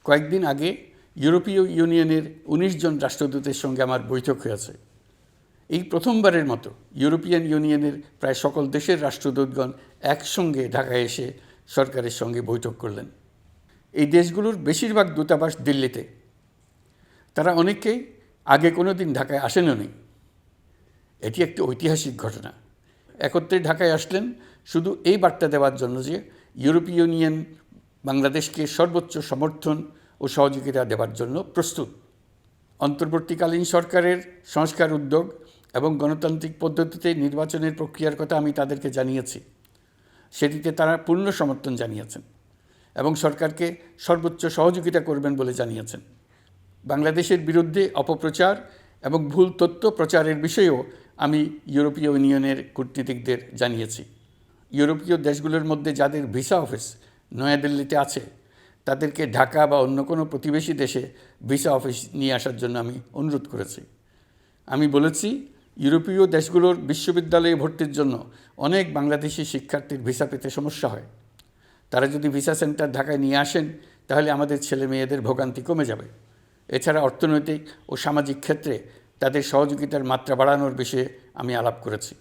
কয়েকদিন আগে ইউরোপীয় ইউনিয়নের ১৯ জন রাষ্ট্রদূতের সঙ্গে আমার বৈঠক হয়েছে। এই প্রথমবারের মতো ইউরোপিয়ান ইউনিয়নের প্রায় সকল দেশের রাষ্ট্রদূতগণ একসঙ্গে ঢাকায় এসে সরকারের সঙ্গে বৈঠক করলেন। এই দেশগুলোর বেশিরভাগ দূতাবাস দিল্লিতে। তারা অনেকেই আগে কোনো দিন ঢাকায় আসেনও নি। এটি একটি ঐতিহাসিক ঘটনা। একত্রে ঢাকায় আসলেন শুধু এই বার্তা দেওয়ার জন্য যে ইউরোপীয় ইউনিয়ন বাংলাদেশকে সর্বোচ্চ সমর্থন ও সহযোগিতা দেওয়ার জন্য প্রস্তুত। অন্তর্বর্তীকালীন সরকারের সংস্কার উদ্যোগ এবং গণতান্ত্রিক পদ্ধতিতে নির্বাচনের প্রক্রিয়ার কথা আমি তাদেরকে জানিয়েছি। সেটিতে তারা পূর্ণ সমর্থন জানিয়েছেন এবং সরকারকে সর্বোচ্চ সহযোগিতা করবেন বলে জানিয়েছেন। বাংলাদেশের বিরুদ্ধে অপপ্রচার এবং ভুল তথ্য প্রচারের বিষয়েও আমি ইউরোপীয় ইউনিয়নের কূটনীতিকদের জানিয়েছি। ইউরোপীয় দেশগুলোর মধ্যে যাদের ভিসা অফিস নয়াদিল্লিতে আছে তাদেরকে ঢাকা বা অন্য কোনো প্রতিবেশী দেশে ভিসা অফিস নিয়ে আসার জন্য আমি অনুরোধ করেছি। আমি বলেছি, ইউরোপীয় দেশগুলোর বিশ্ববিদ্যালয়ে ভর্তির জন্য অনেক বাংলাদেশি শিক্ষার্থীর ভিসা পেতে সমস্যা হয়। তারা যদি ভিসা সেন্টার ঢাকায় নিয়ে আসেন তাহলে আমাদের ছেলে মেয়েদের ভোগান্তি কমে যাবে। এছাড়া অর্থনৈতিক ও সামাজিক ক্ষেত্রে তাদের সহযোগিতার মাত্রা বাড়ানোর বিষয়ে আমি আলাপ করেছি।